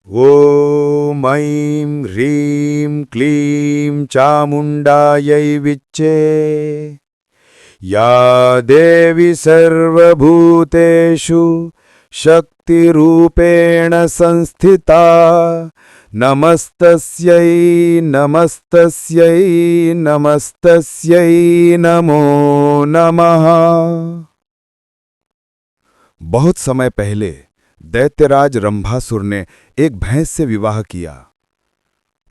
ॐ ऐं ह्रीं क्लीं चामुण्डायै विच्चे या देवी सर्वभूतेषु शक्तिरूपेण संस्थिता नमस्तस्यै नमस्तस्यै नमस्तस्यै नमो नमः। बहुत समय पहले दैत्यराज रंभासुर ने एक भैंस से विवाह किया।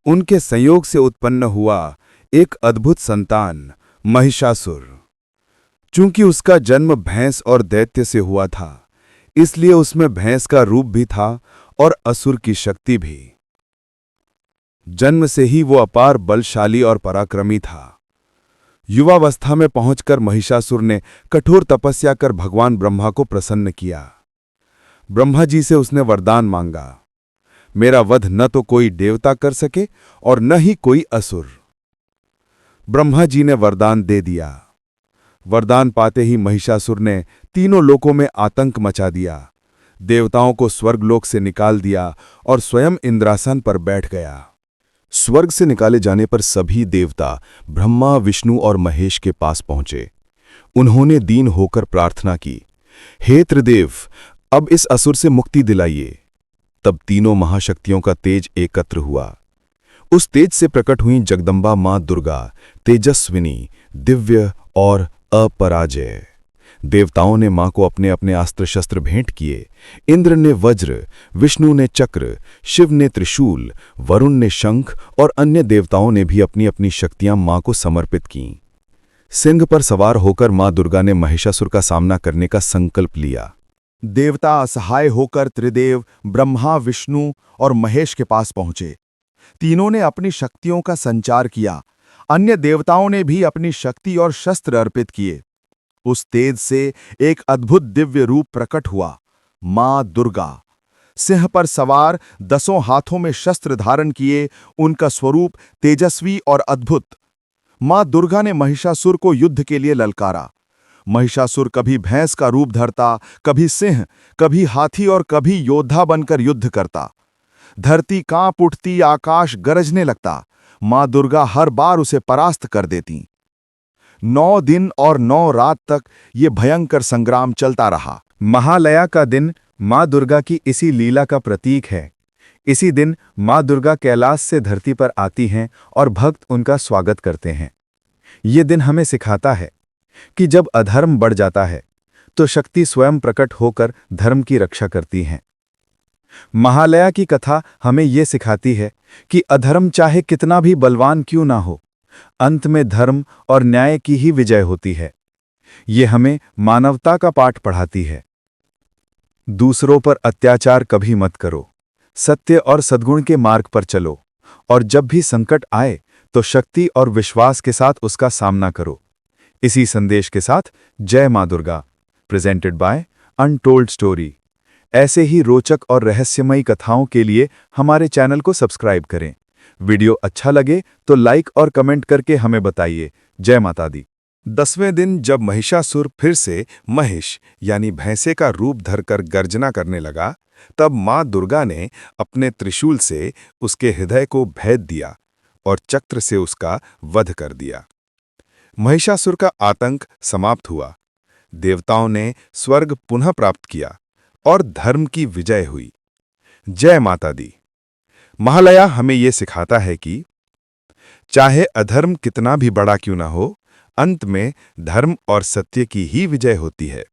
उनके संयोग से उत्पन्न हुआ एक अद्भुत संतान महिषासुर। चूंकि उसका जन्म भैंस और दैत्य से हुआ था, इसलिए उसमें भैंस का रूप भी था और असुर की शक्ति भी। जन्म से ही वो अपार बलशाली और पराक्रमी था। युवावस्था में पहुंचकर महिषासुर ने कठोर तपस्या कर भगवान ब्रह्मा को प्रसन्न किया। ब्रह्मा जी से उसने वरदान मांगा, मेरा वध न तो कोई देवता कर सके और न ही कोई असुर। ब्रह्मा जी ने वरदान दे दिया। वरदान पाते ही महिषासुर ने तीनों लोकों में आतंक मचा दिया। देवताओं को स्वर्गलोक से निकाल दिया और स्वयं इंद्रासन पर बैठ गया। स्वर्ग से निकाले जाने पर सभी देवता ब्रह्मा, विष्णु और महेश के पास पहुंचे। उन्होंने दीन होकर प्रार्थना की, हे त्रिदेव, अब इस असुर से मुक्ति दिलाइए। तब तीनों महाशक्तियों का तेज एकत्र हुआ। उस तेज से प्रकट हुई जगदम्बा मां दुर्गा, तेजस्विनी, दिव्य और अपराजय। देवताओं ने मां को अपने अपने अस्त्र शस्त्र भेंट किए। इंद्र ने वज्र, विष्णु ने चक्र, शिव ने त्रिशूल, वरुण ने शंख और अन्य देवताओं ने भी अपनी अपनी शक्तियां मां को समर्पित कीं। सिंह पर सवार होकर मां दुर्गा ने महिषासुर का सामना करने का संकल्प लिया। देवता असहाय होकर त्रिदेव ब्रह्मा, विष्णु और महेश के पास पहुंचे। तीनों ने अपनी शक्तियों का संचार किया। अन्य देवताओं ने भी अपनी शक्ति और शस्त्र अर्पित किए। उस तेज से एक अद्भुत दिव्य रूप प्रकट हुआ, मां दुर्गा। सिंह पर सवार, 10 हाथों में शस्त्र धारण किए, उनका स्वरूप तेजस्वी और अद्भुत। मां दुर्गा ने महिषासुर को युद्ध के लिए ललकारा। महिषासुर कभी भैंस का रूप धरता, कभी सिंह, कभी हाथी और कभी योद्धा बनकर युद्ध करता। धरती कांप उठती, आकाश गरजने लगता। मां दुर्गा हर बार उसे परास्त कर देती। 9 दिन और 9 रात तक ये भयंकर संग्राम चलता रहा। महालया का दिन मां दुर्गा की इसी लीला का प्रतीक है। इसी दिन मां दुर्गा कैलाश से धरती पर आती हैं और भक्त उनका स्वागत करते हैं। ये दिन हमें सिखाता है कि जब अधर्म बढ़ जाता है तो शक्ति स्वयं प्रकट होकर धर्म की रक्षा करती हैं। महालया की कथा हमें यह सिखाती है कि अधर्म चाहे कितना भी बलवान क्यों ना हो, अंत में धर्म और न्याय की ही विजय होती है। ये हमें मानवता का पाठ पढ़ाती है। दूसरों पर अत्याचार कभी मत करो, सत्य और सद्गुण के मार्ग पर चलो, और जब भी संकट आए तो शक्ति और विश्वास के साथ उसका सामना करो। इसी संदेश के साथ जय मां Durga, presented by Untold story. ऐसे ही रोचक और रहस्यमयी कथाओं के लिए हमारे चैनल को सब्सक्राइब करें। वीडियो अच्छा लगे तो लाइक और कमेंट करके हमें बताइए। जय माता दी। 10वें दिन जब महिषासुर फिर से महिष यानी भैंसे का रूप धरकर गर्जना करने लगा, तब मां दुर्गा ने अपने त्रिशूल से उसके हृदय को भेद दिया और चक्र से उसका वध कर दिया। महिषासुर का आतंक समाप्त हुआ। देवताओं ने स्वर्ग पुनः प्राप्त किया और धर्म की विजय हुई। जय माता दी। महालया हमें यह सिखाता है कि चाहे अधर्म कितना भी बड़ा क्यों ना हो, अंत में धर्म और सत्य की ही विजय होती है।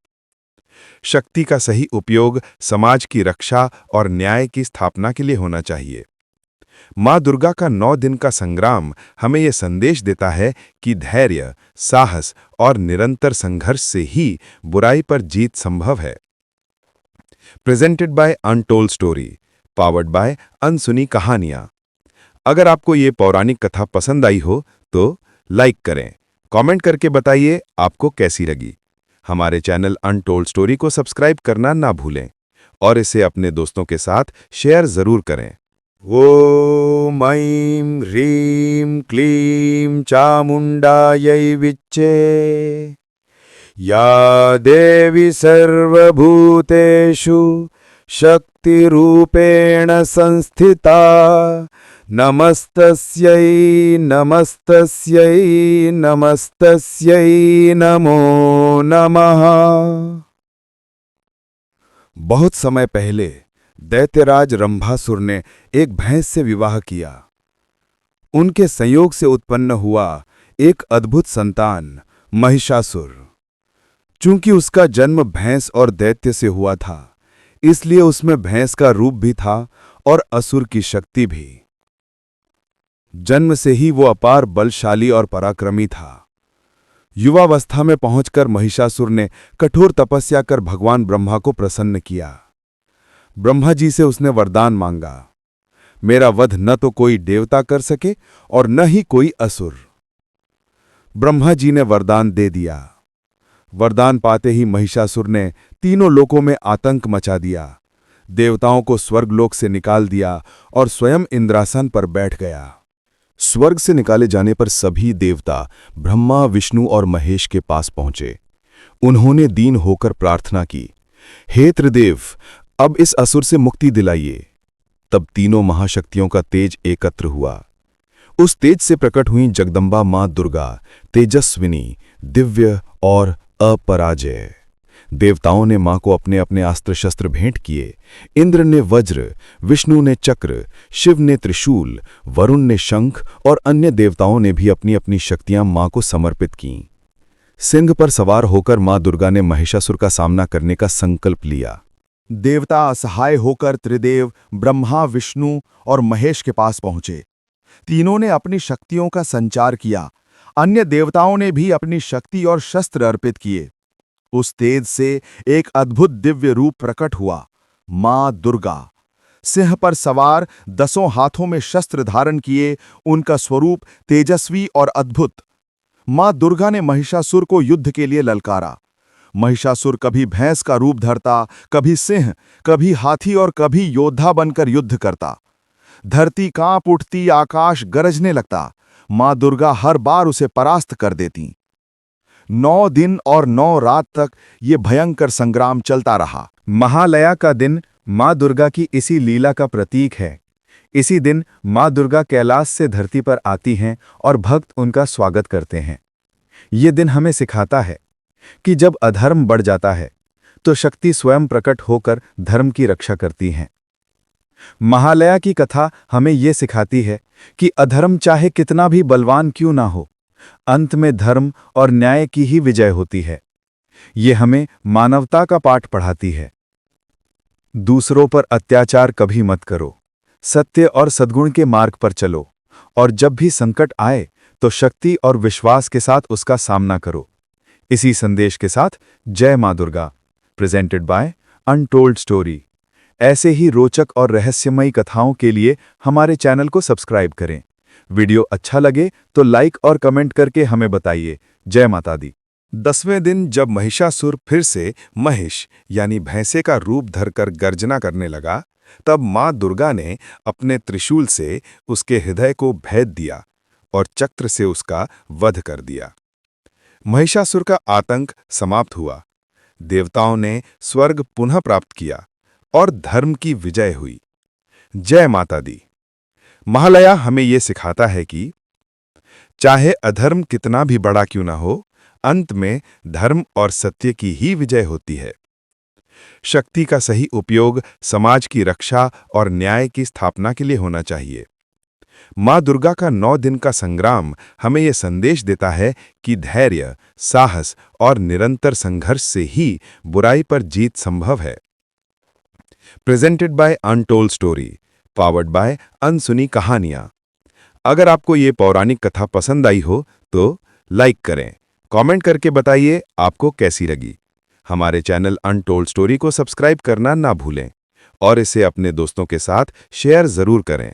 शक्ति का सही उपयोग समाज की रक्षा और न्याय की स्थापना के लिए होना चाहिए। मां दुर्गा का 9 दिन का संग्राम हमें यह संदेश देता है कि धैर्य, साहस और निरंतर संघर्ष से ही बुराई पर जीत संभव है। Presented by Untold Story, powered by अनसुनी कहानियां। अगर आपको ये पौराणिक कथा पसंद आई हो तो लाइक करें, कमेंट करके बताइए आपको कैसी लगी। हमारे चैनल अनटोल्ड स्टोरी को सब्सक्राइब करना ना भूलें और इसे अपने दोस्तों के साथ शेयर जरूर करें। ॐ ऐं ह्रीं क्लीं चामुण्डायै विच्चे या देवी सर्वभूतेषु शक्तिरूपेण संस्थिता नमस्तस्यै नमस्तस्यै नमस्तस्यै नमो नमः। बहुत समय पहले दैत्यराज रंभासुर ने एक भैंस से विवाह किया। उनके संयोग से उत्पन्न हुआ एक अद्भुत संतान महिषासुर। चूंकि उसका जन्म भैंस और दैत्य से हुआ था, इसलिए उसमें भैंस का रूप भी था और असुर की शक्ति भी। जन्म से ही वो अपार बलशाली और पराक्रमी था। युवावस्था में पहुंचकर महिषासुर ने कठोर तपस्या कर भगवान ब्रह्मा को प्रसन्न किया। ब्रह्मा जी से उसने वरदान मांगा, मेरा वध न तो कोई देवता कर सके और न ही कोई असुर। ब्रह्मा जी ने वरदान दे दिया। वरदान पाते ही महिषासुर ने तीनों लोकों में आतंक मचा दिया। देवताओं को स्वर्गलोक से निकाल दिया और स्वयं इंद्रासन पर बैठ गया। स्वर्ग से निकाले जाने पर सभी देवता ब्रह्मा, विष्णु और महेश के पास पहुंचे। उन्होंने दीन होकर प्रार्थना की, हे त्रिदेव, अब इस असुर से मुक्ति दिलाइए। तब तीनों महाशक्तियों का तेज एकत्र हुआ। उस तेज से प्रकट हुई जगदम्बा मां दुर्गा, तेजस्विनी, दिव्य और अपराजय। देवताओं ने मां को अपने अपने अस्त्र शस्त्र भेंट किए। इंद्र ने वज्र, विष्णु ने चक्र, शिव ने त्रिशूल, वरुण ने शंख और अन्य देवताओं ने भी अपनी अपनी शक्तियां मां को समर्पित कीं। सिंह पर सवार होकर मां दुर्गा ने महिषासुर का सामना करने का संकल्प लिया। देवता असहाय होकर त्रिदेव ब्रह्मा, विष्णु और महेश के पास पहुंचे। तीनों ने अपनी शक्तियों का संचार किया। अन्य देवताओं ने भी अपनी शक्ति और शस्त्र अर्पित किए। उस तेज से एक अद्भुत दिव्य रूप प्रकट हुआ, मां दुर्गा। सिंह पर सवार, 10 हाथों में शस्त्र धारण किए, उनका स्वरूप तेजस्वी और अद्भुत। मां दुर्गा ने महिषासुर को युद्ध के लिए ललकारा। महिषासुर कभी भैंस का रूप धरता, कभी सिंह, कभी हाथी और कभी योद्धा बनकर युद्ध करता। धरती कांप उठती, आकाश गरजने लगता। मां दुर्गा हर बार उसे परास्त कर देती। 9 दिन और 9 रात तक ये भयंकर संग्राम चलता रहा। महालया का दिन मां दुर्गा की इसी लीला का प्रतीक है। इसी दिन मां दुर्गा कैलाश से धरती पर आती हैं और भक्त उनका स्वागत करते हैं। ये दिन हमें सिखाता है कि जब अधर्म बढ़ जाता है तो शक्ति स्वयं प्रकट होकर धर्म की रक्षा करती हैं। महालया की कथा हमें ये सिखाती है कि अधर्म चाहे कितना भी बलवान क्यों ना हो, अंत में धर्म और न्याय की ही विजय होती है। ये हमें मानवता का पाठ पढ़ाती है। दूसरों पर अत्याचार कभी मत करो, सत्य और सद्गुण के मार्ग पर चलो, और जब भी संकट आए तो शक्ति और विश्वास के साथ उसका सामना करो। इसी संदेश के साथ जय मां Durga, presented by Untold story. ऐसे ही रोचक और रहस्यमयी कथाओं के लिए हमारे चैनल को सब्सक्राइब करें। वीडियो अच्छा लगे तो लाइक और कमेंट करके हमें बताइए। जय माता दी। 10वें दिन जब महिषासुर फिर से महिष यानी भैंसे का रूप धरकर गर्जना करने लगा, तब मां दुर्गा ने अपने त्रिशूल से उसके हृदय को भेद दिया और चक्र से उसका वध कर दिया। महिषासुर का आतंक समाप्त हुआ। देवताओं ने स्वर्ग पुनः प्राप्त किया और धर्म की विजय हुई। जय माता दी। महालया हमें यह सिखाता है कि चाहे अधर्म कितना भी बड़ा क्यों ना हो, अंत में धर्म और सत्य की ही विजय होती है। शक्ति का सही उपयोग समाज की रक्षा और न्याय की स्थापना के लिए होना चाहिए। मां दुर्गा का 9 दिन का संग्राम हमें यह संदेश देता है कि धैर्य, साहस और निरंतर संघर्ष से ही बुराई पर जीत संभव है। Presented by Untold Story, powered by अनसुनी कहानियां। अगर आपको ये पौराणिक कथा पसंद आई हो तो लाइक करें, कमेंट करके बताइए आपको कैसी लगी। हमारे चैनल अनटोल्ड स्टोरी को सब्सक्राइब करना ना भूलें और इसे अपने दोस्तों के साथ शेयर जरूर करें।